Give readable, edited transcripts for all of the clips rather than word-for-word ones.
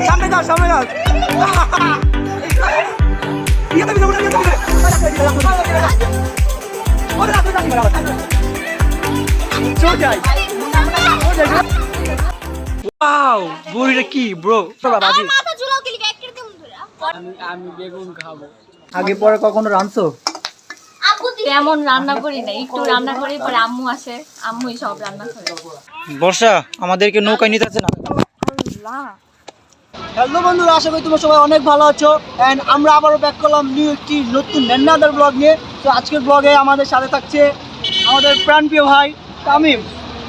সামনে যাও সামনে যাও বুড়িটা কি ব্রো আমি বেগুন খাবো। আগে পরে কখনো রাঁধছো? তেমন রান্না করি না, একটু রান্না করি, পরে আম্মু আসে, আম্মুই সব রান্না করে। বর্ষা আমাদেরকে নৌকায় নিতে আছে না? হ্যালো বন্ধুরা, আশা করি তোমরা সবাই অনেক ভালো আছো। এন্ড আমরা আবারও ব্যাক করলাম নিউ একটি নতুন নেন্নাদার ব্লগ নিয়ে। তো আজকের ব্লগে আমাদের সাথে থাকছে আমাদের প্রাণপ্রিয় ভাই তামিম,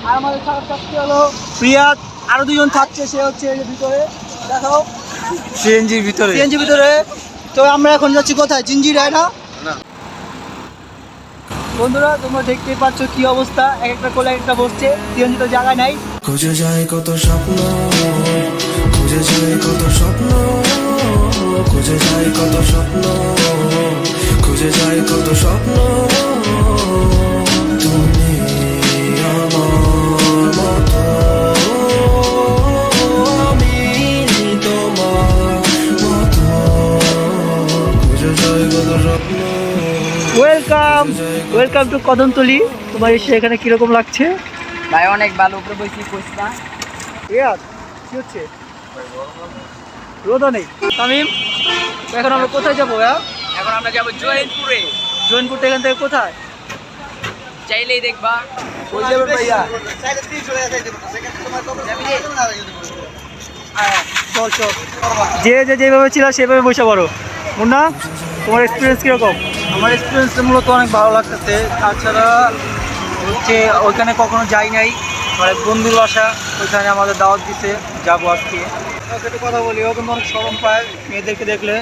আর আমাদের সাথে থাকছে হলো প্রিয়াদ, আরো দুজন থাকছে, সে হচ্ছে এই ভিতরে দেখাও সিএনজির ভিতরে। তো আমরা এখন যাচ্ছি কোথায়? জিঞ্জিরায় না বন্ধুরা, তোমরা দেখতেই পাচ্ছ কি অবস্থা, এক একটা কোলে একটা বসছে, সিএনজি তো জায়গায় নাই। খুঁজে যায় কত স্বপ্ন, খুঁজে যায় কত স্বপ্ন, খুঁজে যায় কত স্বপ্ন, খুঁজে যায় কত স্বপ্ন, তুমি আমার মতো, আমি তোমার মতো, খুঁজে যায় কত স্বপ্ন। Welcome to Kadamtali. তোমার এসে এখানে কিরকম লাগছে? ভাই অনেক ভালো, উপরে বসি কইছা। কি হচ্ছে? রোদও নেই। তামিম, এখন আমরা কোথায় যাবো? এখন আমরা যাব জয়পুরে। জৈনপুর এখান থেকে কোথায়? চাইলেই দেখবা। চল যেভাবে ছিল সেভাবে বসে পড়ো। মুন্না, তোমার এক্সপিরিয়েন্স কীরকম? আমার এক্সপিরিয়েন্স মূলত অনেক ভালো লাগতেছে। তাছাড়া হচ্ছে ওইখানে কখনো যাই নাই, মানে বন্ধুর বাসা, ওইখানে আমাদের দাওয়াত দিতে যাবো আজকে। একটু কথা বলি, ও কিন্তু অনেক শরম পায় মেয়েদেরকে দেখলে।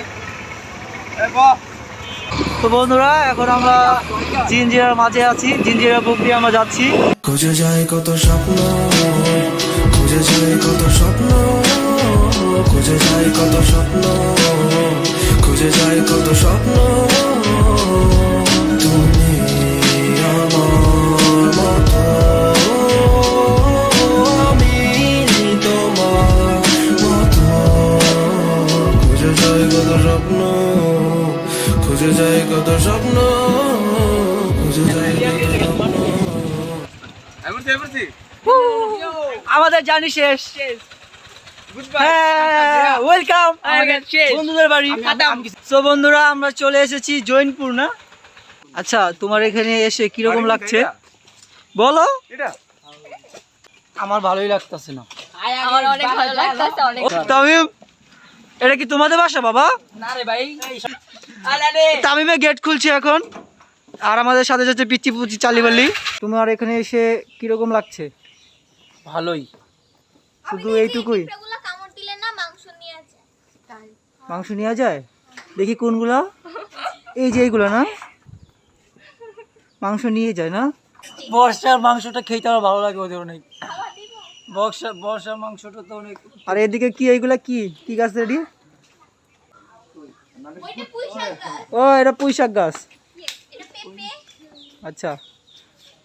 তো বন্ধুরা, এখন আমরা জিঞ্জিরার মাঝে আছি, জিঞ্জিরা বুক দিয়ে আমরা যাচ্ছি। খুঁজে যায় কত স্বপ্ন, খুঁজে যায় কত স্বপ্ন, খুঁজে যায় কত স্বপ্ন, খুঁজে যায় কত স্বপ্ন, তুমি আমার মতো, আমি তোমার মতো, খুঁজে যায় কত স্বপ্ন, খুঁজে যায় কত স্বপ্ন, খুঁজে যায় কত স্বপ্ন। আমাদের জার্নি শেষ। ওয়েলকাম বন্ধুদের বাড়ি। তো বন্ধুরা, আমরা চলে এসেছি জৈনপুর না? আচ্ছা, তোমার এখানে এসে কিরকম লাগছে বলো? আমার ভালোই লাগতেছে না। আমার অনেক ভালো লাগতেছে, অনেক। তামিম, এটা কি তোমাদের বাসা বাবা? না রে ভাই। তামিমে গেট খুলছে এখন, আর আমাদের সাথে যাচ্ছে পিচ্ছি পুচি চালিবাল্লি। তোমার এখানে এসে কিরকম লাগছে? ভালোই। শুধু এইটুকুই? মাংস নেওয়া যায়? দেখি কোনগুলা। এই যে এইগুলো না, মাংস নিয়ে যায় না? বর্ষার মাংসটা খেতে আমার ভালো লাগে ওদের অনেক। বর্ষার মাংসটা তো অনেক। আর এদিকে কি এইগুলা কি কি গাছ রেডি? ও, এটা পুঁই শাক গাছ। আচ্ছা,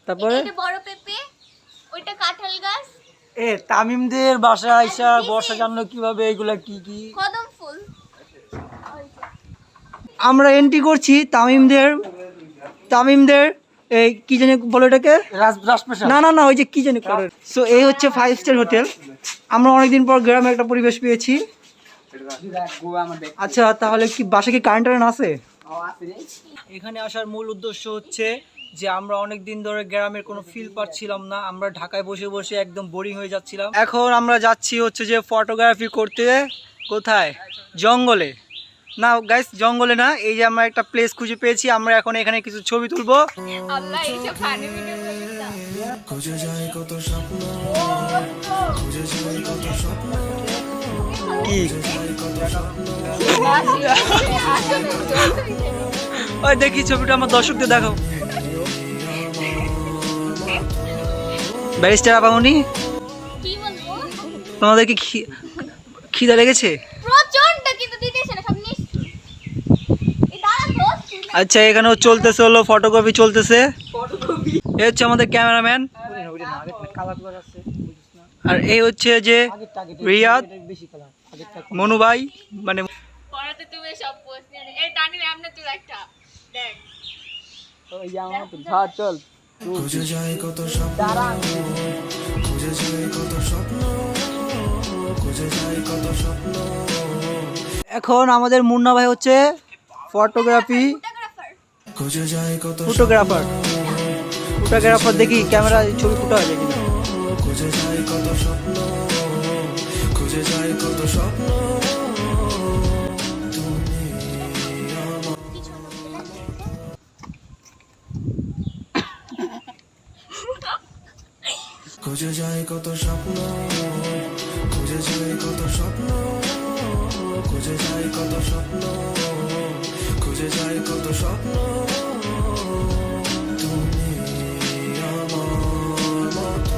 তারপরে তামিমদের বাসা আইসা বর্ষা জানলো কিভাবে এইগুলা কি কি? আমরা এন্ট্রি করছি তামিমদের এই কি জানি বলো এটাকে, না না না, ওই যে কি জানি করে। সো এই হচ্ছে 5 স্টার হোটেল। আমরা অনেকদিন পর গ্রামে একটা পরিবেশ পেয়েছি। আচ্ছা, তাহলে কি বাসা কি কারেন্ট আছে? এখানে আসার মূল উদ্দেশ্য হচ্ছে যে আমরা অনেক দিন ধরে গ্রামের কোনো ফিল পাচ্ছিলাম না, আমরা ঢাকায় বসে বসে একদম বোরিং হয়ে যাচ্ছিলাম। এখন আমরা যাচ্ছি হচ্ছে যে ফটোগ্রাফি করতে। কোথায়? জঙ্গলে না গাইস, জঙ্গলে না, এই যে আমরা একটা প্লেস খুঁজে পেয়েছি। আমরা এখন এখানে কিছু ছবি তুলবো। আল্লাহ, এইসব ফানি ভিডিও করিস না। খুঁজে যায় কত স্বপ্ন, খুঁজে যায় কত স্বপ্ন, কি ওই দেখি ছবিটা আমার দর্শকদের দেখাও। ব্যারিস্টার আপামনি, কি বলবো? তোমাদের কি খিদা লেগেছে? প্রচন্ড, কিন্তু দিতেছ না। আচ্ছা এখানেও চলতেছে হলো ফটোকপি চলতেছে। এই হচ্ছে আমাদের ক্যামেরাম্যান, আর এই হচ্ছে যে রিয়াদ, মনু ভাই, মানে পড়াতে তুমি সব পোস্ট নিয়ে এই টানি এমনি তুই একটা দেখ চল খুঁজে যায় কত স্বপ্ন, খুঁজে যায় কত স্বপ্ন, খুঁজে যায় কত স্বপ্ন। এখন আমাদের মুন্না ভাই হচ্ছে ফটোগ্রাফি খুঁজে যায় কত ফটোগ্রাফার। ফটোগ্রাফার দেখি ক্যামেরা ছবি ফুটা হয় কিনা। খুঁজে যায় কত স্বপ্ন, খুঁজে যায় কত স্বপ্ন। খুঁজে যায় কত স্বপ্ন, খুঁজে যায় কত স্বপ্ন, খুঁজে যায় কত স্বপ্ন, খুঁজে যায় কত স্বপ্ন। তুমি আমার মতো,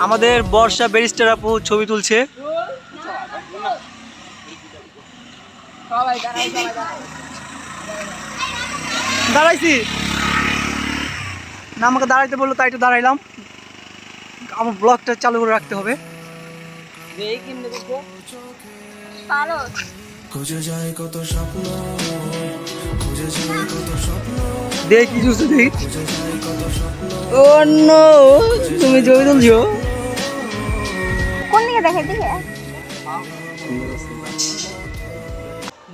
আমাদের বর্ষা ব্যারিস্টার আপু ছবি তুলছে। দাঁড়াইছি না, আমাকে দাঁড়াইতে বললো তাই একটু দাঁড়াইলাম। আমার ব্লগটা চালু করে রাখতে হবে। খুঁজে যায় কত স্বপ্ন, খুঁজে যায় কত স্বপ্ন, দেখি জুসে দেখি। খুঁজে যায় কত স্বপ্ন। ও নো, তুমি ছবি তুলছো? কোন দিকে দেখাই দিকে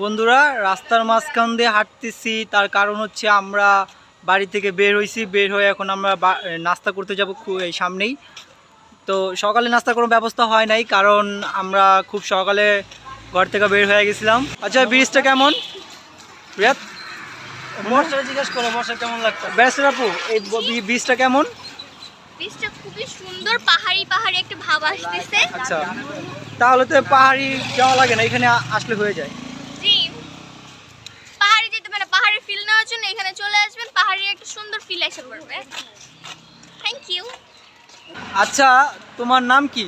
বন্ধুরা রাস্তার মাঝখান দিয়ে হাঁটতেছি, তার কারণ হচ্ছে আমরা বাড়ি থেকে বের হয়েছি, বের হয়ে এখন আমরা নাস্তা করতে যাব এই সামনেই। তো সকালে নাস্তার কোনো ব্যবস্থা হয় নাই, কারণ আমরা খুব সকালে ঘর থেকে বের হয়ে গেছিলাম। আচ্ছা ব্রিজটা কেমন রিয়াদ? বর্ষাটা জিজ্ঞেস করো, বর্ষা কেমন লাগছে? ব্যারিস্টার আপু এই ব্রিজটা কেমন? বৃষ্টিটা খুবই সুন্দর, পাহাড়ি পাহাড়ি একটা ভাব আসতেছে। আচ্ছা তাহলে তো পাহাড়ি যাওয়া লাগে না, এখানে আসলে হয়ে যায়। জি, পাহাড়ি যেতে মানে পাহাড়ি ফিল নেওয়ার জন্য এখানে চলে আসবেন, পাহাড়ি একটা সুন্দর ফিল এসে পড়বে। Thank you. আচ্ছা তোমার নাম কি?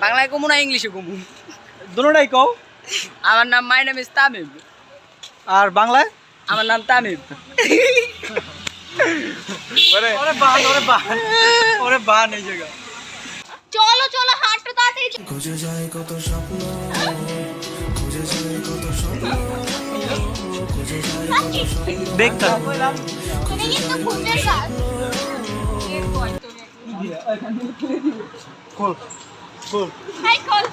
বাংলায় কমু না ইংলিশে কমু? দুটোটাই কও। আমার নাম মাই নেম ইজ তামিম। আর বাংলায়? আমার নাম তামিম। চলো চলো হাঁটো তাড়াতাড়ি। খুঁজে যায় কত স্বপ্ন, খুঁজে যায় কত স্বপ্ন, খুঁজে যায় কত স্বপ্ন। দেখতাম তুমি কিন্তু খুঁজে কাজ হাই কল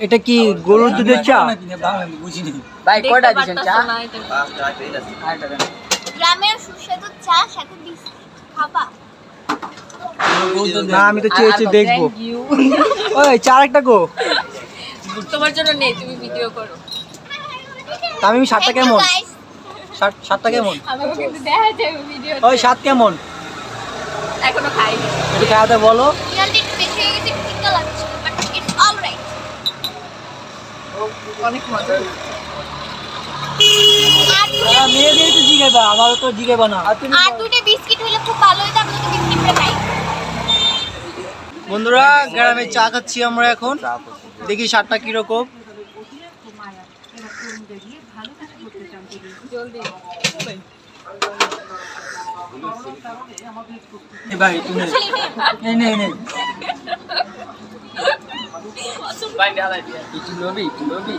এটা কি গরুর দুধের চা? ভাই কয়টা দিছেন চা? গ্রামের সুস্বাদু চা সাথে বিস্কিট খাবা? না আমি তো চেয়েছি দেখবো। ওই চা একটা গো। তোমার জন্য নেই, তুমি ভিডিও করো। আমি স্বাদটা কেমন? স্বাদটা কেমন? আমাকে কিন্তু দেখা যায় ভিডিও। ওই স্বাদ কেমন এখনো খাইনি। একটু খাওয়াতে বলো। জলদি একটু বেশি হয়ে গেছে, ঠিক লাগছে, বাট ইটস অলরাইট। অনেক মজা। মেয়েদের তো জিগেবা, আমারও তো জিগেবা না। আর দুটো বিস্কিট হলে খুব ভালো হতো, আমি তো বিস্কিটটা খাই। বন্ধুরা গ্রামে চা খাচ্ছি আমরা এখন, দেখি স্বাদটা কিরকম। ভাই তুমি ভাই ডালা দিয়া কিছু লবি লবি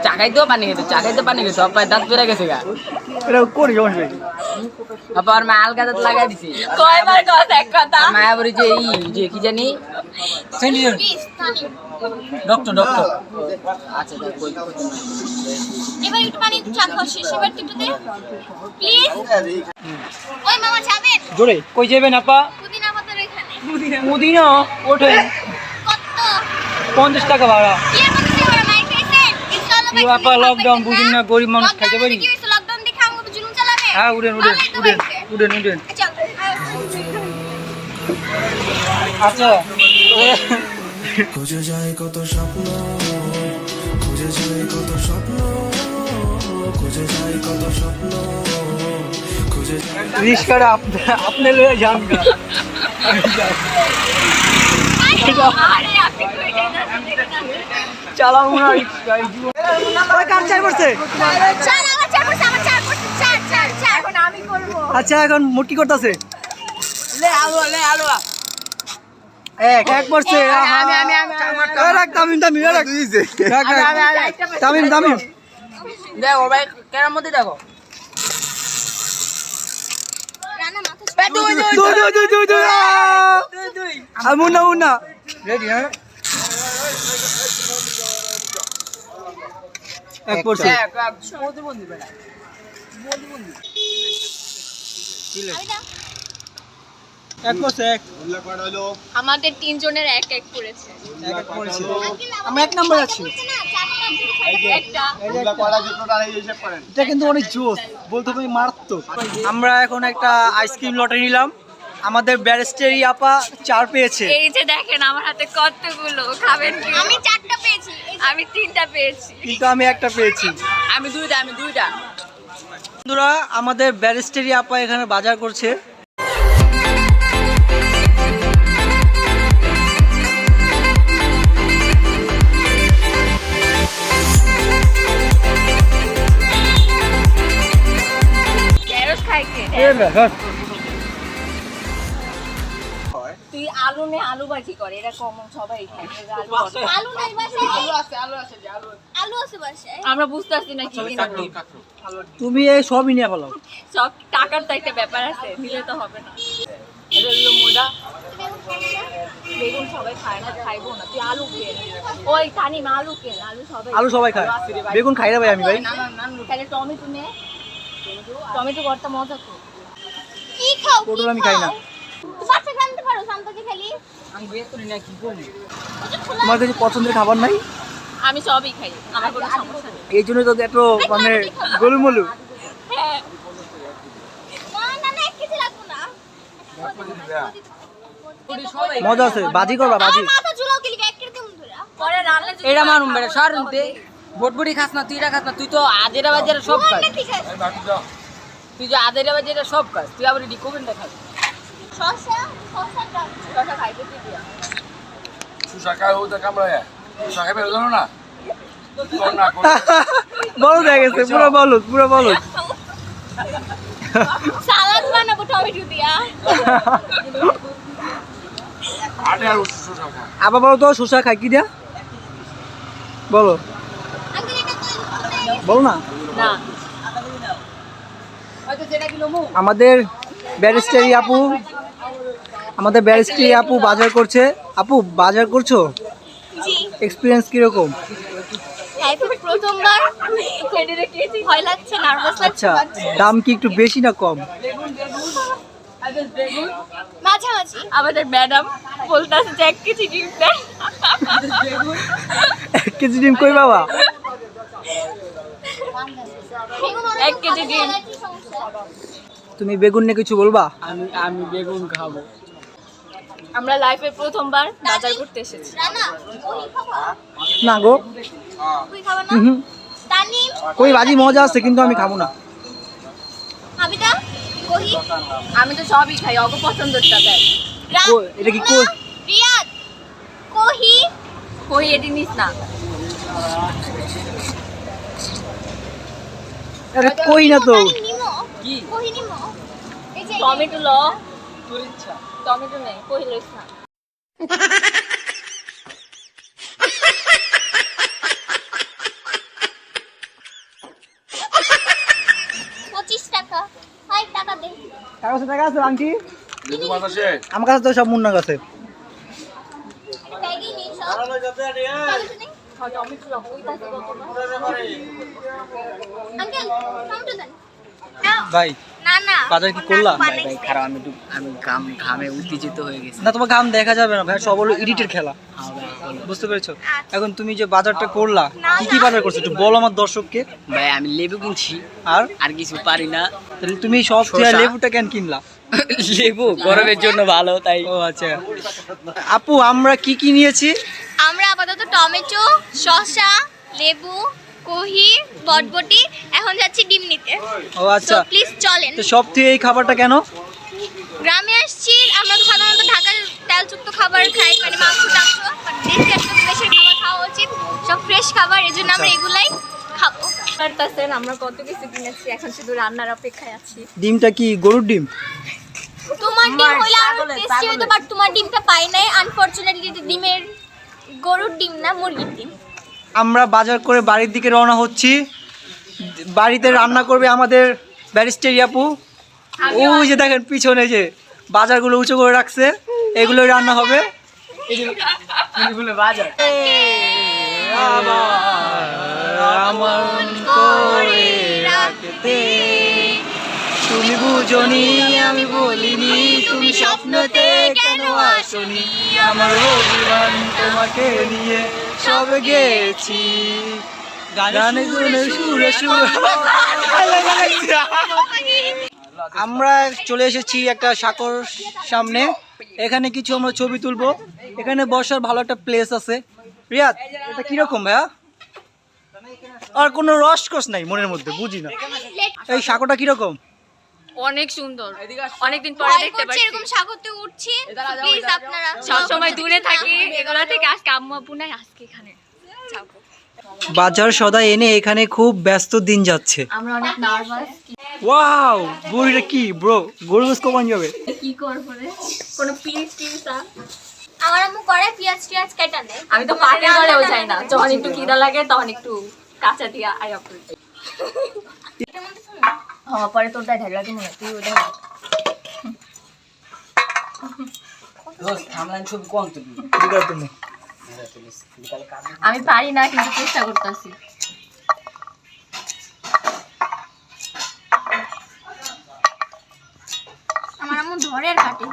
চা খাইতেও পানি খেতে, চা খাইতে পানি খেতে, সব দাঁত পেরে গেছে গা। এটা করি সমস্যা নেই। আবার মা আলগা দাঁত লাগাই দিছে। কয়বার কথা এক কথা। মায়া বলি যে এই যে কি জানি প্লিজ পানি। ডক্টর ডক্টর আচ্ছা তাই কই এবার একটু পানি চা খাও শেষ, এবার একটু দে প্লিজ। ওই মামা যাবেন? জোরে কই যাবেন আপা? পুদিনা পাতার এখানে। পুদিনা ওঠে কত? 50 টাকা ভাড়া। কি করতে পারে মাই খাইছে? ও আপা লকডাউন বুঝিন না, গরিব মানুষ খাইতে পারি। কি হইছে লকডাউন দেখে আমগো তো জুলুম চালাবে? হ্যাঁ উড়েন উড়েন উড়েন উড়েন উড়েন। চল আচ্ছা খুঁজে যায় কত স্বপ্ন, খুঁজে যায় কত স্বপ্ন, খুঁজে যায় কত স্বপ্ন, খুঁজে যায় রিস্কাটা আপনি লয়ে যান না। আরে আপনি কই যাচ্ছেন? চালাবো না ওই কাম চাই করছে। চল আমার চার পড়ছে, আমার চার পড়ছে, চার এখন আমি করব। আচ্ছা এখন মোট কি করতেছে? এক পড়ছে। তামিম দেখো ভাই কেরার মধ্যে দেখো রানা মাথা মুন্না রেডি হ্যাঁ এক পড়ছে। এক পড়ছে এক আমাদের তিনজনের এক এক করেছে। এক পড়ছে। আমরা এক নাম্বার আছি। একটা এটা কিন্তু অনেক জোস, বলতে পারি মারাত্মক। আমরা এখন একটা আইসক্রিম লটারি নিলাম। আমাদের ব্যারিস্টারি আপা 4 পেয়েছে। এই যে দেখেন আমার হাতে কতগুলো, খাবেন কি? আমি 4টা পেয়েছি, আমি 3টা পেয়েছি, কিন্তু আমি একটা পেয়েছি। আমি দুইটা বন্ধুরা আমাদের ব্যারিস্টারি আপা এখানে বাজার করছে। ঢেঁড়স খাই কে? তুই আলু নে, আলু ভাজি করে, এটা কমন সবাই খায়। আলু নাই বাসায়? আলু আছে বাসায়? আমরা বুঝতে পারছি না কি কিনবো। তুমি এই সবই নিয়ে ফেলো। সব টাকার তো একটা ব্যাপার আছে, নিলে তো হবে না। বেগুন সবাই খায় না, খাইবো না, তুই আলু খেয়ে নে। ওই তানিম আলু খেয়ে নে, আলু সবাই খায়, বেগুন খাই না ভাই আমি ভাই। তাহলে টমেটো নে, টমেটো ভর্তা মজা তো। কি খাও? পটল আমি খাই না। তুই বাচ্চা জানতে পারো শান্তকে খালি? আমি বিয়ে করি না কি করবো তোমার কাছে পছন্দের খাবার নাই? আমি সবই খাই, আমার কোনো সমস্যা নেই। এই জন্য তো এত মানে গোলুমলু। হ্যাঁ না না 1 কেজি লাগবে না। মজা আছে, বাজি করবা বাজি। আমার মাথা ঝুলাও কি 1 কেজি দেবো ধরে পরে রান্না যদি এটা মারুম বেটা সারুন দে বটবড়ি খাস না তুই এটা খাস না তুই তো আজেরা বাজেরা সব খাস ঠিক আছে। তুই যে আজেরা বাজেরা সব খাস তুই আবার রিকমেন্ড খাস শসা খাইতে দিয়া বলদ হয়ে গেছে, পুরো বলদ, পুরো বলদ। সালাদ বানাবো টমেটো দিয়া। আবার বলো তো শসা খাই কি দিয়া? বলো আঙ্কেল এটা বলো না। না হয়তো যেটা কিলো মু আমাদের ব্যারিস্টারি আপু বাজার করছে। আপু বাজার করছো, জি এক্সপিরিয়েন্স কিরকম? লাইফে প্রথমবার ভয় লাগছে, নার্ভাস লাগছে। আচ্ছা দাম কি একটু বেশি না কম? মাঝামাঝি। আমাদের ম্যাডাম বলতেছে যে 1 কেজি ডিম দেন। 1 কেজি ডিম কই বাবা? 1 কেজি ডিম। তুমি বেগুন নিয়ে কিছু বলবা? আমি বেগুন খাবো আমরা লাইফে প্রথমবার বাজার করতে এসেছি। না গো, তুই খাবা না? হুম, তানিম কই বাজি মজা আছে কিন্তু আমি খাবো না। হাবিদা কহি আমি তো সবই খাই, অগ পছন্দটা দেয়। এটা কি কই? রিয়াদ কহি এটি নিস না। এটা কই না তো। নিমো কি কহি নিমো। এই যে টমেটো ল, তোর ইচ্ছা। টমেটো নেই, কহি লইছ না। টাকা 5 টাকা দে। কাগজে টাকা আছে আন্টি? আমার কাছে তো সব মুন্না কাছে। ব্যাগই নেই সব। টমেটো ল, কইতাছে আঙ্কেল টমেটো দেন। ভাই না না বাজার কি করলা? ভাই খারাপ আমি ঘামে উত্তেজিত হয়ে গেছি না তোমার ঘাম দেখা যাবে না ভাই, সব হলো এডিটের খেলা, বুঝতে পেরেছো? এখন তুমি যে বাজারটা করলা, কি কি বাজার করছো একটু বলো আমার দর্শককে। ভাই আমি লেবু কিনছি আর আর কিছু পারি না তাহলে তুমি সব শসা। লেবুটা কেন কিনলা? লেবু গরমের জন্য ভালো তাই। ও আচ্ছা আপু আমরা কি কি নিয়েছি? আমরা আপাতত টমেটো, শসা, লেবু, কহি, বটবটি, এখন যাচ্ছি ডিম নিতে। ও আচ্ছা প্লিজ চলেন। তো সব থেকে এই খাবারটা কেন? গ্রামে আসছি, আমরা তো সাধারণত ঢাকার তেলযুক্ত খাবার খাই, মানে মাংস টাংস, দেশে আসলে দেশের খাবার খাওয়া উচিত, সব ফ্রেশ খাবার, এই জন্য আমরা এগুলাই খাবো। পারতেছেন আমরা কত কিছু কিনেছি, এখন শুধু রান্নার অপেক্ষায় আছি। ডিমটা কি গরুর ডিম? তোমার ডিম হইলে আরো টেস্টি হতো, বাট তোমার ডিমটা পাই নাই আনফরচুনেটলি। ডিমের গরুর ডিম না, মুরগির ডিম। আমরা বাজার করে বাড়ির দিকে রওনা হচ্ছি। বাড়িতে রান্না করবে আমাদের ব্যারিস্টার আপু। ওই যে দেখেন পিছনে যে বাজারগুলো উঁচু করে রাখছে, এগুলোই রান্না হবে। বাজার আমার করে রাখতে তুমি বুঝনি, আমি বলিনি, তুমি স্বপ্নতে কেন আসনি, আমার অভিমান তোমাকে নিয়ে সব গেছি গানে গুনে সুরে সুরে। আমরা চলে এসেছি একটা সাঁকোর সামনে, এখানে কিছু আমরা ছবি তুলবো। এখানে বসার ভালো একটা প্লেস আছে। রিয়াদ এটা কিরকম ভাইয়া? আর কোনো রসকস নাই মনের মধ্যে, বুঝি না এই সাঁকোটা কিরকম। অনেক সুন্দর, অনেকদিন পরে দেখতে পাচ্ছি। এরকম স্বাগতে উঠছি, প্লিজ আপনারা সব সময় দূরে থাকি এগুলা থেকে, আজকে আম্মু আপু নাই, আজকে এখানে যাবো। বাজার সদা এনে এখানে খুব ব্যস্ত দিন যাচ্ছে। আমরা অনেক নার্ভাস, ওয়াও বুড়িটা কি ব্রো, গরু গোস কমান যাবে। কি করবো রে, কোনো পিস টিস। আমার আম্মু করে পেঁয়াজ টিয়াজ কেটে নেয়। আমি তো পাটি করেও যাই না, যখন একটু খিদা লাগে তখন একটু কাঁচা দিয়া আই অফ করি। হ্যাঁ পরে তোর দায় ঢাকলা কি মনে, তুই ওটা ছবি কম তুলি। তুমি আমি পারি না, কিন্তু চেষ্টা করতেছি। আমার আম্মু ধরে আর কাটে।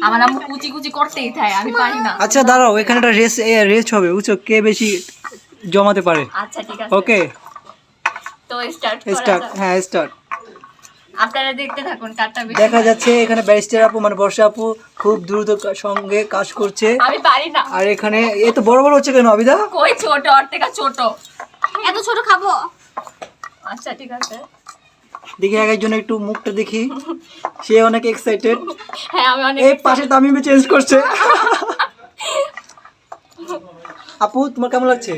আমার আম্মু কুচি কুচি করতেই থাকে, আমি পারি না। আচ্ছা দাঁড়াও, এখানে একটা রেস হবে, বুঝছো, কে বেশি জমাতে পারে। আচ্ছা ঠিক আছে, ওকে তো স্টার্ট স্টার্ট। হ্যাঁ স্টার্ট। আপনারা দেখতে থাকুন কাটটা বেশি। দেখা যাচ্ছে এখানে ব্যারিস্টার আপু মানে বর্ষা আপু খুব দ্রুত সঙ্গে কাজ করছে। আমি পারি না। আর এখানে এ তো বড় বড় হচ্ছে কেন আবিদা? কই ছোট, ওর থেকে ছোট। এত ছোট খাবো? আচ্ছা ঠিক আছে। দেখি একজন একটু মুখটা দেখি, সে অনেক এক্সাইটেড। হ্যাঁ আমি অনেক। এই পাশে তামিমে চেঞ্জ করছে। আপু তোমার কেমন লাগছে?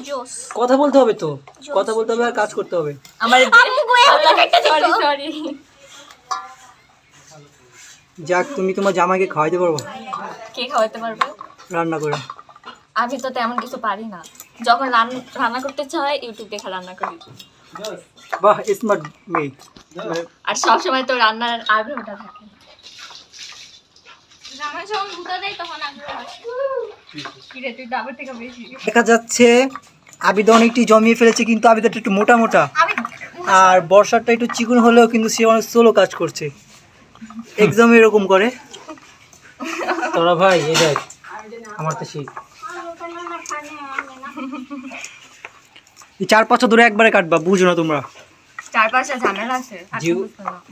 জোস। কথা বলতে হবে তো, কথা বলতে হবে আর কাজ করতে হবে। আমার আম্মু কই আমাকে একটা সরি দিও। সরি। যাক তুমি তোমার জামাইকে খাওয়াইতে পারবো কে খাওয়াতে পারবে? রান্না করে। আমি তো তেমন কিছু পারি না, যখন রান্না করতে চাই ইউটিউব দেখে রান্না করি। বাহ স্মার্ট মেয়ে। আর সব সময় তো রান্নার আগ্রহটা থাকে। আমার যখন ভুতা দেয় তখন আগ্রহ হয়। কি রে, তুই ডাবের থেকে বেশি। দেখা যাচ্ছে আবিদা অনেকটি জমিয়ে ফেলেছে, কিন্তু আবিদাটা একটু মোটা মোটা, আর বর্ষাটা একটু চিকন হলেও কিন্তু সে অনেক স্লো কাজ করছে। এক্সাম এরকম করে তোরা ভাই, এই দেখ আমার তো সেই 4-5 ধরে একবারে কাটবা, বুঝো না তোমরা। চারপাশে ঝামেলা আছে।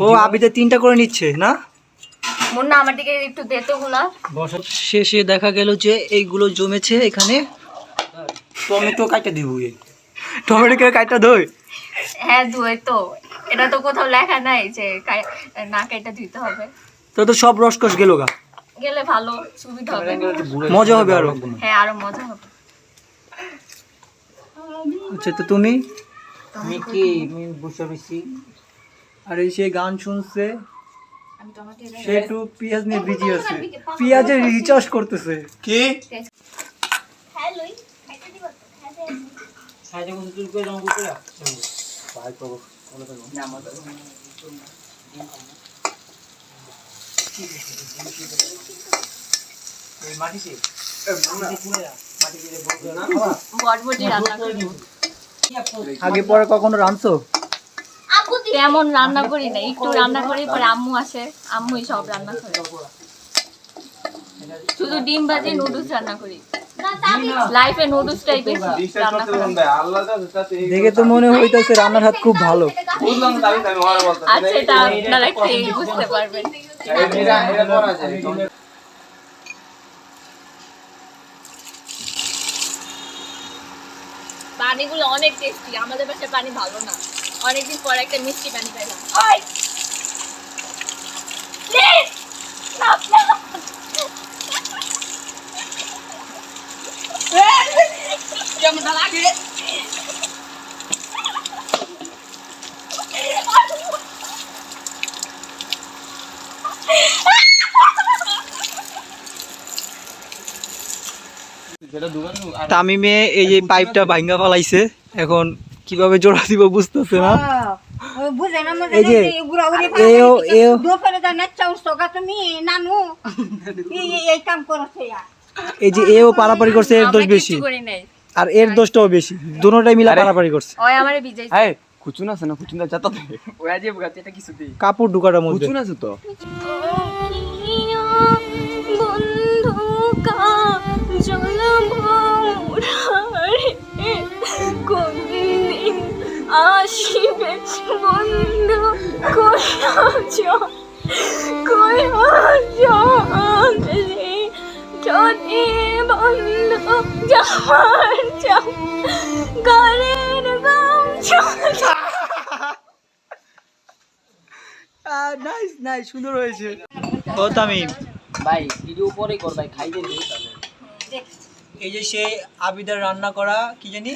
ও আবিদা 3টা করে নিচ্ছে না। মুন্না আমার দিকে একটু দে তো গুলা। শেষে দেখা গেল যে এইগুলো জমেছে এখানে। টমেটো কাটা দিব, টমেটো কে কাটা দই। হ্যাঁ ধুয়ে তো, এটা তো কোথাও লেখা নাই যে না কেটে ধুইতে হবে। তো সব রসকস গেল গা, গেলে ভালো সুবিধা হবে, মজা হবে আরো। হ্যাঁ আরো মজা হবে। আচ্ছা তো তুমি কি বসে বেশি আর এই সে গান শুনছে, সে একটু পেঁয়াজ নিয়ে বিজি আছে, পেঁয়াজের রিচার্জ করতেছে কি। হ্যালো খাইতে দিব তো? খাইতে বটবটি রান্না করি। আগে পরে কখনো রাঁধছো? আপু দি তেমন রান্না করি না, একটু রান্না করি, পরে আম্মু আসে, আম্মুই সব রান্না করে। শুধু ডিম ভাজি নুডলস রান্না করি। লাইফে নুডলসটাই বেশি রান্না করা। দেখে তো মনে হইতেছে রান্নার হাত খুব ভালো। আচ্ছা এটা আপনারা খেয়ে বুঝতে পারবেন। পানিগুলো অনেক টেস্টি, আমাদের বাসায় পানি ভালো না, অনেকদিন পর একটা মিষ্টি পানি পাইলাম। ওই প্লিজ কেমন লাগে? তামিমে এই যে পাইপটা ভাঙ্গা ফেলাইছে, এখন কিভাবে জোড়া দিব বুঝতেছে না। এই যে এই যে এও পারাপারি করছে, এর দোষ বেশি করি নাই। আর এর দোষটাও বেশি, দুটোটাই মিলে পারাপারি করছে। ওই আমারে ভিজাইছে। এই কুচুন আছে না, কুচুন দা চাতা দে ওই আজে বুগাতে এটা কিছু দেই। কাপড় ঢুকাটার মধ্যে কুচুন আছে তো আসিবে বন্ধু যদি বন্ধু যাওয়ার যাও গানের গামছা। নাইস নাইস, সুন্দর হয়েছে। ও তামিম ভাই ভিডিও পরে কর ভাই, খাইতে দিই তাহলে। এই যে সে আবিদার রান্না করা কি জানি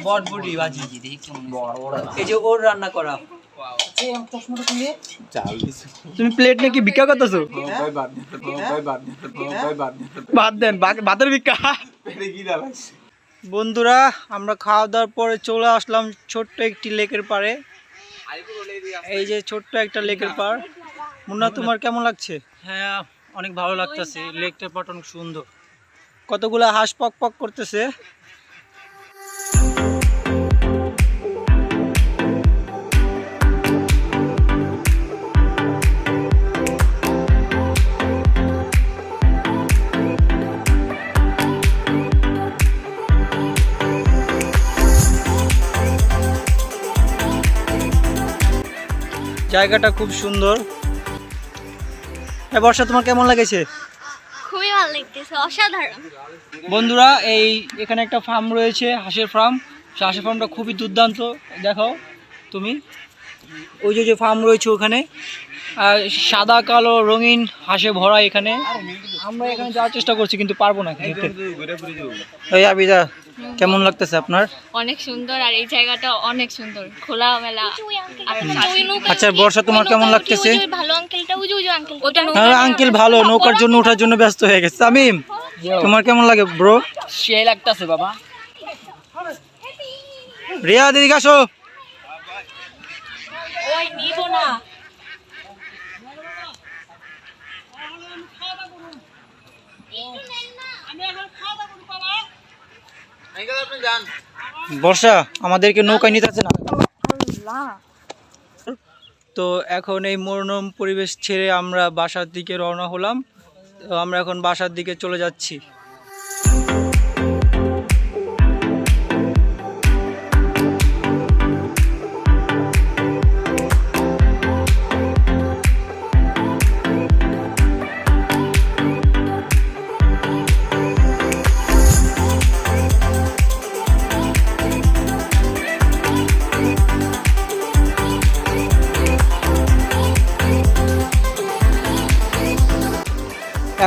বটবটি ভাজি, দেখি কেমন বড় বড়। এই যে ওর রান্না করা। চশমাটা খুলে চাল দিছে তুমি প্লেট নাকি ভিক্ষা করতেছো? ভাই বাদ দে ভাই বাদ দে ভাই বাদ দে বাদ দেন, ভাতের ভিক্ষা। পেটে কি দাঁড়াইছে বন্ধুরা আমরা খাওয়া দাওয়ার পরে চলে আসলাম ছোট্ট একটি লেকের পাড়ে। এই যে ছোট্ট একটা লেকের পাড়। মুন্না তোমার কেমন লাগছে? হ্যাঁ অনেক ভালো লাগতেছে, লেকটা পাট অনেক সুন্দর, কতগুলা হাঁস পক পক করতেছে। জায়গাটা খুব সুন্দর। বর্ষা তোমার কেমন লাগেছে? খুবই ভালো লাগতেছে, অসাধারণ। বন্ধুরা এই এখানে একটা ফার্ম রয়েছে, হাঁসের ফার্ম। হাঁসের ফার্মটা খুবই দুর্দান্ত, দেখাও তুমি। ওই যে ফার্ম রয়েছে ওখানে, আর সাদা কালো রঙিন হাঁসে ভরা এখানে। আমরা এখানে যাওয়ার চেষ্টা করছি কিন্তু পারবো না। এই আবিদা কেমন লাগতেছে আপনার? অনেক সুন্দর, আর এই জায়গাটা অনেক সুন্দর, খোলামেলা। আর আচ্ছা বর্ষা তোমার কেমন লাগতেছে? ভালো আঙ্কেলটা, ওই যে আঙ্কেল, ওটা হ্যাঁ আঙ্কেল ভালো, নৌকার জন্য ওঠার জন্য ব্যস্ত হয়ে গেছে। তামিম তোমার কেমন লাগে ব্রো? সেই লাগতাছে বাবা। রিয়া দিদি আসো। ওই নিব না। বর্ষা আমাদেরকে নৌকায় নিতে আছে না তো। এখন এই মনোরম পরিবেশ ছেড়ে আমরা বাসার দিকে রওনা হলাম। তো আমরা এখন বাসার দিকে চলে যাচ্ছি।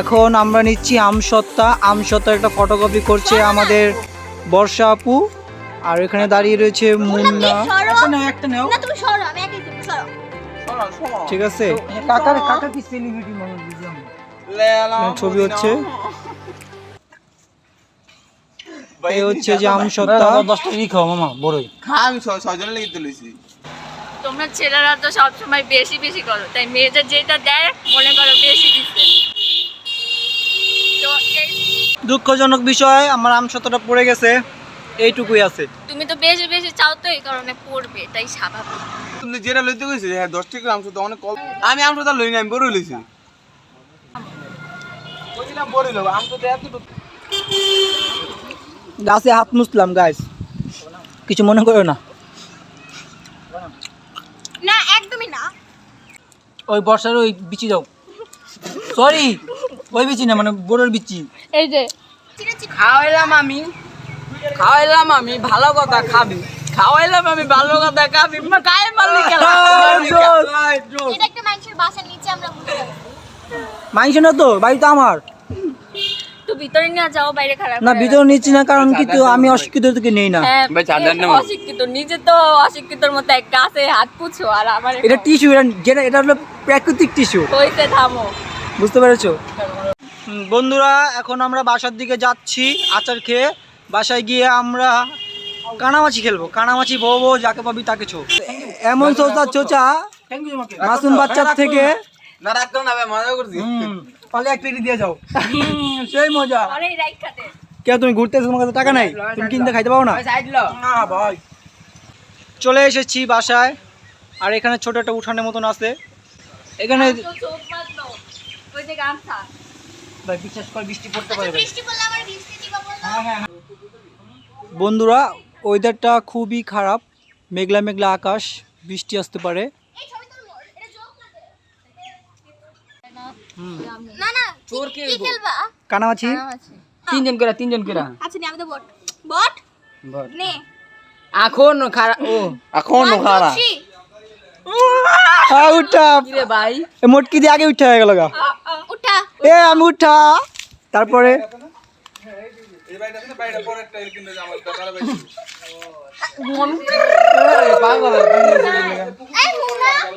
এখন আমরা নিচ্ছি আমসত্তা। আমসত্তার একটা ফটোকপি করছে আমাদের বর্ষা আপু, আর এখানে দাঁড়িয়ে রয়েছে মুন্না। একটা নাও, না তুমি সরো, আমি একাই দেব, সরো। ঠিক আছে। কাকার কাকা কি সেলিব্রিটি মানুষ, বুঝলাম ছবি হচ্ছে। এই হচ্ছে যে আমসত্তা। 10টা খাও মামা, বড়ই খা, আমি 6 জনের লাগি তুলেছি। তোমরা ছেলেরা তো সবসময় বেশি বেশি করো, তাই মেয়েদের যেটা দেয় মনে করো বেশি দিচ্ছে। তো দুঃখজনক বিষয়, আমার আমসত্তাটা পড়ে গেছে, এইটুকুই আছে। তুমি তো বেশি বেশি চাও, তো এই কারণে পড়বে, তাই স্বাভাবিক। তুমি যেটা লইতে কইছিস, হ্যাঁ 10 টাকা আমসো তো অনেক কম। আমি আমসো তা লই না, আমি বড় লইছি। গাছে হাত মুছলাম গাইস, কিছু মনে করো না। না একদমই না। ওই বর্ষার ওই বিচি দাও, সরি ওই বিচি না, মানে বড়োর বিচি। এই যে খাওয়াইলাম আমি ভালো কথা খাবি, খাওয়াইলাম আমি ভালো কথা খাবি, গায়ে মারলি খেলা। এটা একটা মানুষের বাসার নিচে আমরা বসে আছি। মাইছে না তো, বাড়ি তো আমার তো ভিতরে নিয়ে যাও, বাইরে খারাপ না, ভিতরে নিচ্ছি না কারণ কি তো আমি অশিক্ষিত থেকে নেই না। হ্যাঁ, ভাই, চাঁদের নাম। অশিক্ষিত, নিজে তো অশিক্ষিতর মতো এক গাছে হাত পুছো আর আমার এটা টিস্যু, যেটা এটা হলো প্রাকৃতিক টিস্যু, হইতে থামো। বুঝতে পেরেছো? বন্ধুরা এখন আমরা বাসার দিকে যাচ্ছি আচার খেয়ে। বাসায় গিয়ে আমরা কানামাছি খেলবো, কানামাছি বউ বউ যাকে পাবি তাকে ছো। এমন চোচা চোচা মাসুম বাচ্চার থেকে না রাখতো না ভাই, মজা করছি। পালে এক প্লেট দিয়ে যাও, সেই মজা। আরে রাইট খাতে কেউ তুমি ঘুরতে এসে, তোমার কাছে টাকা নাই, তুমি কিনতে খাইতে পারো না। না ভাই, চলে এসেছি বাসায়। আর এখানে ছোট একটা উঠানের মতন আছে এখানে। তো চোখ বাঁধলো, ওই যে গামছা। ভাই বিশ্বাস কর, বৃষ্টি পড়তে পারে ভাই। বৃষ্টি পড়লে আমার ভিজতে দিবা বললো। বন্ধুরা ওয়েদারটা খুবই খারাপ, মেঘলা মেঘলা আকাশ, বৃষ্টি আসতে পারে। এই ছবি তোর মোর, এটা জোক না দে। না না, চোর কি খেলবা? কানামাছি তিনজন করে আচ্ছা নে, আমি তো বট বট নে। এখন খারাপ। ও এখন খারা উঠা কিরে ভাই, মোটকি দিয়ে আগে উঠা হয়ে গেল গা। উঠা এ আমি উঠা, তারপরে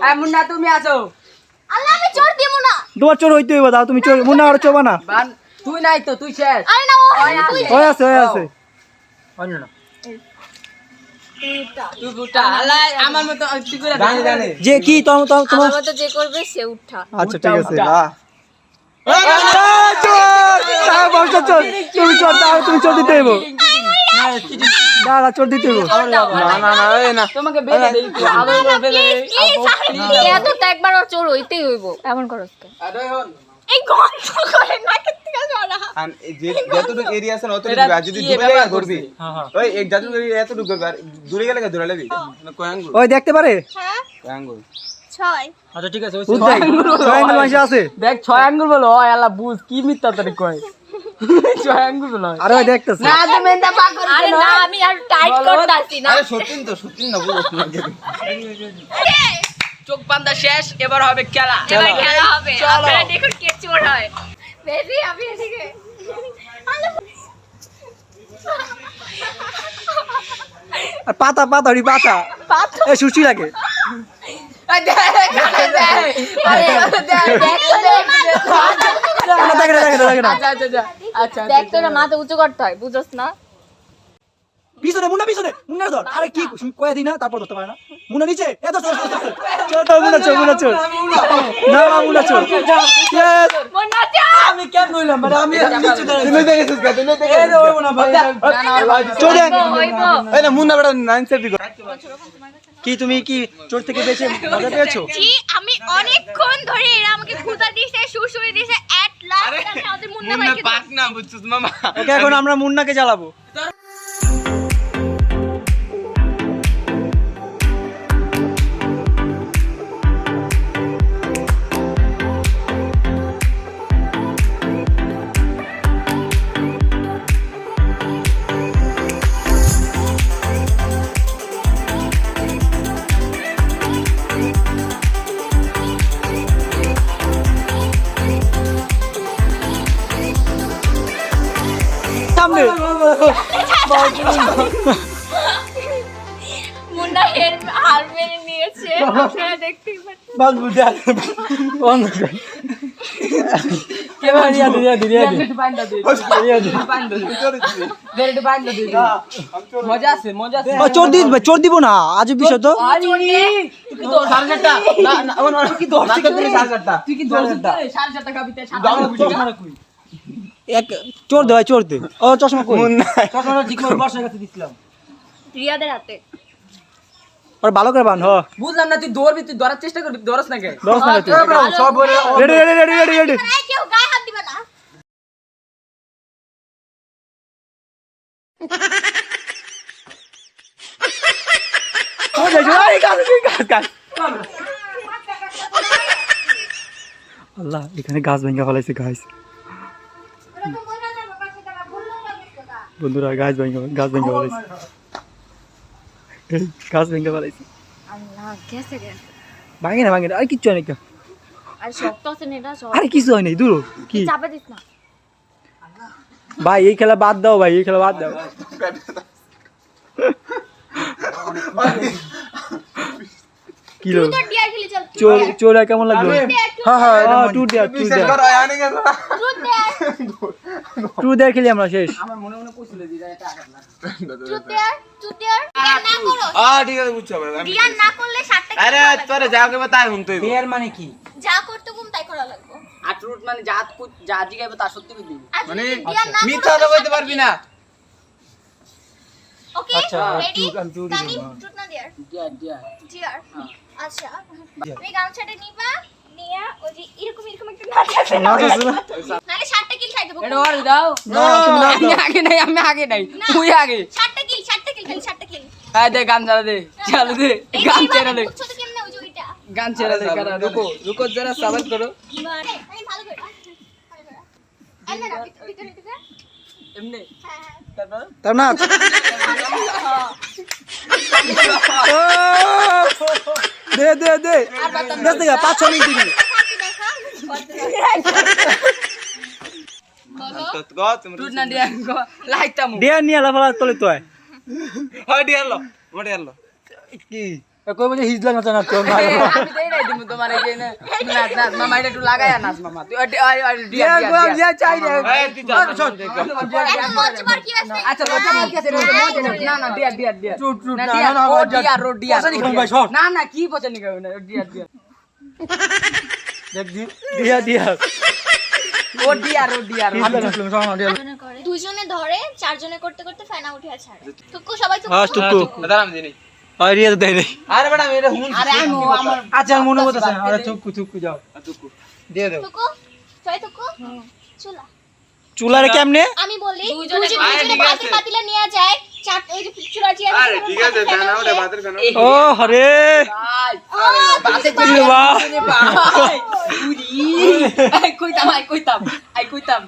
এই মুন্না তুমি আছো? আল্লাহ, আমি চোর দিব না। তোমার চোর হইতে হইবা, তুমি চোর মুন্না আর চোবা না। তুই নাই তো, তুই শেষ। আরে না, ও তুই ওই আছে ওই আছে অন্য না। তুই বুটা আলাই আমার মতো তুই করে জানি। যে কি তোমার আমার মতো যে করবে সে উঠা। আচ্ছা ঠিক আছে। চোর তাও বংশ চোর, তুমি চোর, তাও তুমি চোর দিতে হইব। না না, চোর দিতে হইব। না তোমাকে বেঁধে দেই, তুই আদর করে ফেলে দেই। এত তো একবার ওর চোর হইতেই হইব, এমন করস কে? এই গন্ধ করে নাকের থেকে ঝরা। যতটুকু এরিয়া আছে অতটুকু এটা আর যদি কি দূরে ব্যাপার গেলে করবি, ওই এক যতটুকু এরিয়া এতটুকু করবি, আর দূরে গেলে দূরে লাগবি না। কয় আঙ্গুল, ওই দেখতে পারে। হ্যাঁ কয় আঙ্গুল? 6। আচ্ছা ঠিক আছে, ওই ছয় আঙ্গুল মাসে আছে। দেখ 6 আঙ্গুল বলো, ওই আল্লাহ বুঝ কি মিথ্যা তোরে কয়। 6 আঙ্গুল বলো। আরে ওই দেখতেছে। না তুমি এটা পাক করে। আরে না, আমি আর টাইট করতাছি না। আরে সত্যি না বুঝছ না কেন? চোখ বান্ধা শেষ, এবার হবে খেলা। এবার খেলা হবে, আপনারা দেখুন কে চোর হয়। বেশি আমি এদিকে আর পাতা পাতা ওই পাতা এ সুচি লাগে। দেখ তো, মাথা উঁচু করতে হয়, বুঝছ না? পিছনে মুন্না ধর। আরে কি কয়ে দিই না, তারপর ধরতে পারে না। মুন্না নিচে, এত চোর মুন্না চোর না, মুন্না চোর। আমি কেন নইলাম, মানে আমি নিচে দাঁড়াই। তুই দেখেছিস কে? তুই দেখেছিস? এই রে হইবো না ভাই, চোর দেখ। এই না মুন্না বেটা নাইন সেফটি কর। কি তুমি কি চোর থেকে বেঁচে মজা পেয়েছো? জি, আমি অনেকক্ষণ ধরে এরা আমাকে ক্ষুধা দিয়েছে, সুরসুরি দিয়েছে, এট লাস্ট আমি আমাদের মুন্না ভাইকে পাক না বুঝছিস মামা? ওকে এখন আমরা মুন্নাকে জ্বালাবো। সামনে মুন্না হার মেরে নিয়েছে, আপনারা দেখতেই পাচ্ছেন। বাস বুঝে বন্ধ কর। কেমন মজা আছে। চোর দিব না, আজ বিষয় তো। এক চোর দে ভাই, চোর দে। ও চশমা কই? চশমাটা ঠিক করে বর্ষার কাছে দিছিলাম। রিয়াদের হাতে। আর ভালো করে বান। বুঝলাম না, তুই দৌড়বি, তুই ধরার চেষ্টা করবি, ধরস না কে? দশ না তুই। Ready ready ready ready ready. কেউ গায়ে হাত দিবে না। আল্লাহ এখানে গাছ ভেঙে ফেলাইছে গাছ বন্ধুরা গাছ ভেঙে ফেলাইছে গাছ ভেঙে ফেলাইছে আল্লাহ গেছে ভাঙে না আর কিচ্ছু হয় না আর শক্ত আছে না এটা সব আরে কিছু হয় নাই দূর কি চাপে দিস না ভাই এই খেলা বাদ দাও ভাই এই খেলা বাদ দাও কি লো তো ডিয়ার খেলি চল চোরা কেমন লাগলো হ্যাঁ টু দেয়ার টু দেয়ার খেলি আমরা শেষ আমার মনে মনে কইছিল যে এটা আঘাত না টু দেয়ার না করো ঠিক আছে বুঝছো ভাই ডিয়ার না করলে 60 টাকা আরে তোরে যাও কে তাই হুনতে দেয়ার মানে কি যা করতে ঘুম তাই করা লাগবে আর ট্রুথ মানে যা জিগাইবে তা সত্যি কই দিবি আর মানে যদি ডিয়ার না মিথ্যা তো কইতে পারবি না ওকে আচ্ছা, রেডি আমি টু তানি দিব, ট্রুথ না ডিয়ার দিয়া ডিয়ার আচ্ছা তুমি গামছাটা নিবা নিয়া ওই যে এরকম একটা নাচ আছে নালে 60টা কিল খাই দেবো এটা ওর দাও না তুমি না আমি আগে নাই তুই আগে 60টা কিল খালি 60টা কিল হ্যাঁ দে গান চালা দে চালু দে গান ছেড়ে দে বুঝছো তো কেমনে ওই যে ওইটা গান ছেড়ে দে কারা রুকো জরা সবার করো মানে আমি ভালো করে আরে না ভিতরে এমনি হ্যাঁ হ্যাঁ তারপর তার নাচ দে দেখ দেখা 5-6 মিনিট দিবি দেখা ট্রুথ না দিয়া লাইকতাম দেয়ার নিয়ে লাফালা তলে তো হয় হয় ডিয়ারলো মোটে ডিয়ারলো কি কই বলে হিজলা নাচ না তো আমি দেই নাই দিমু তোমার এই না নাচ মামা এটা একটু লাগায়া নাচ মামা তুই দিয়া দিয়া চাই রে এই তুই যা এখন মঞ্চ বার কি আছে আচ্ছা লোটা কি আছে না দিয়া ট্রুট না না দিয়া না ও দিয়া পছন্দ করুন ভাই সব না না কি পছন্দ করবে না দিয়া দেখ দিয়া ও দিয়া হিজলা নাচলাম সব না দিয়া দুজনে ধরে চারজনে করতে করতে ফেনা উঠে ছাড়ে তুকু সবাই তো হ্যাঁ টুকু দাঁড়া আমি জানি আর রিয়া তো দেয় নাই আরে ম্যাডাম এটা হুন আরে আমার আচ্ছা মনে হচ্ছে আরে টুকু যাও দিয়ে দাও তুকু চয় তুকু চুলা চুলারে কেমনে আমি বলি দুজনে দুজনে ভাতের পাতিলা নিয়ে যায় চার এই যে চুলা চিয়া আরে ঠিক আছে ফেনা ওটা বাতের ফেনা ও হরে বাতে কি বাহ কইতাম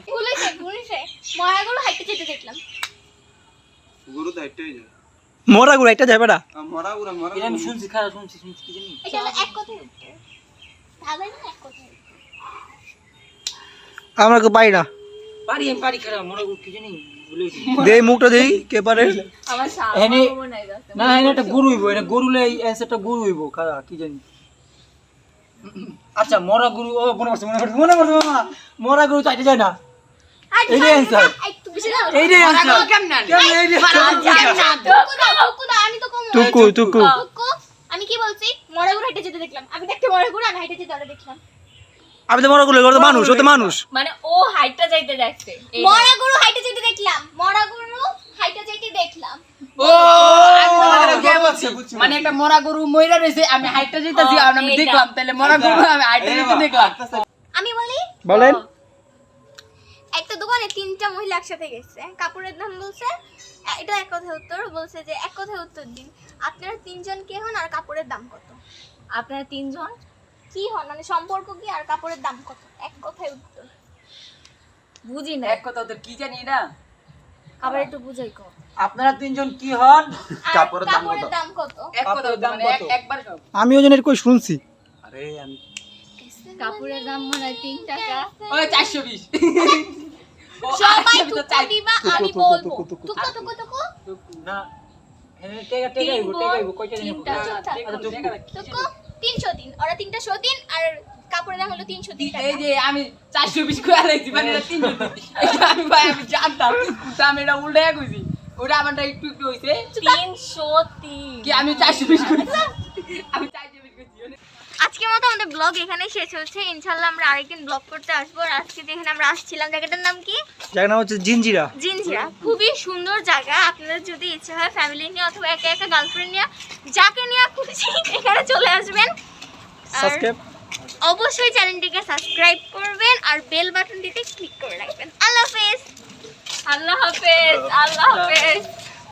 গুলিছে ময়াগুলো হাইটে যেতে দেখলাম গুরু তো হাইটে যায় মোরা গুড়া একটা যাবে না মরা এটা আমি শুনছি কি জানি এটা হলো এক কথায় উত্তর ধাঁধাই না এক কথায় আমরা কো পাই না পারি খেলা মনে কি জানি দেই মুখটা দেই কে পারে আমার এনে সামনে মনে যাচ্ছে না এনে একটা গরু হইবো এটা গরুলে এই অ্যানসারটা গরু হইবো কারা কি জানি আচ্ছা মরা গরু ও মনে পড়ছে মামা মরা গরু চাইতে যায় না এইটাই answer। একটু বেশি দাও এইটাই অ্যানসার কেমনে কেমন এইটাই আমি তো কম টুকু তুকু আমি কি বলছি মরাগুলো হাইটে যেতে দেখলাম আমি দেখতে মরাগুলো আমি হাইটে যেতে ওরা দেখলাম আমি তো মরা গরু তো মানুষ ও তো মানুষ মানে ও হাইটটা যাইতে দেখছে মরাগুলো হাইটে যেতে দেখলাম মরাগুলো হাইটে যেতে দেখলাম ও মানে একটা মরা গরু মইরা রইছে আমি হাইটটা যাইতাছি আর আমি দেখলাম তাহলে মরা গরু আমি হাইটটা যাইতে দেখলাম আমি বলি বলেন একটা দোকানে তিনটা মহিলা একসাথে গেছে কাপড়ের দাম বলছে এটা এক কথায় উত্তর বলছে যে এক কথায় উত্তর দিন আপনারা তিনজন কে হন আর কাপড়ের দাম কত আপনারা তিনজন কি হন মানে সম্পর্ক কি আর কাপড়ের দাম কত এক কথায় উত্তর বুঝি না এক কথা তো কি জানি না আবার একটু বুঝাই কর আপনারা তিনজন কি হন আর কাপড়ের দাম কাপড়ের দাম কত এক কথা দাম মানে কত? একবার সব আমি ওই জন্য কই শুনছি আরে আমি কাপড়ের দাম মনে হয় 3 টাকা ওই 420 সবাই তুকু দিবা আমি বলবো তুকু। তুকু না এনে টেকা হইবো কয়টা দিন তিনটা। তুকু 300 দিন ওরা 300 দিন আর কাপড়ের দাম হলো 300 দিন এই যে আমি 420 কইয়া লাইছি মানে 300 এটা আমি ভাই আমি জানতাম কিন্তু আমি এটা উল্টায়া কইছি ওটা আমারটা একটু একটু হইছে 303 কি আমি 420 কইছি আমি 420 কইছি আজকের মতো আমাদের ব্লগ এখানেই শেষ হচ্ছে ইনশাআল্লাহ আমরা আরেকদিন ব্লগ করতে আসবো আর আজকে যেখানে আমরা আসছিলাম জায়গাটার নাম কি জায়গার নাম হচ্ছে জিঞ্জিরা জিনজিরা খুবই সুন্দর জায়গা আপনাদের যদি ইচ্ছে হয় ফ্যামিলি নিয়ে অথবা একা একা গার্লফ্রেন্ড নিয়ে যাকে নিয়ে খুশি এখানে চলে আসবেন আর সাবস্ক্রাইব অবশ্যই চ্যানেলটিকে সাবস্ক্রাইব করবেন আর বেল বাটনটিতে ক্লিক করে রাখবেন আল্লাহ হাফেজ আল্লাহ হাফেজ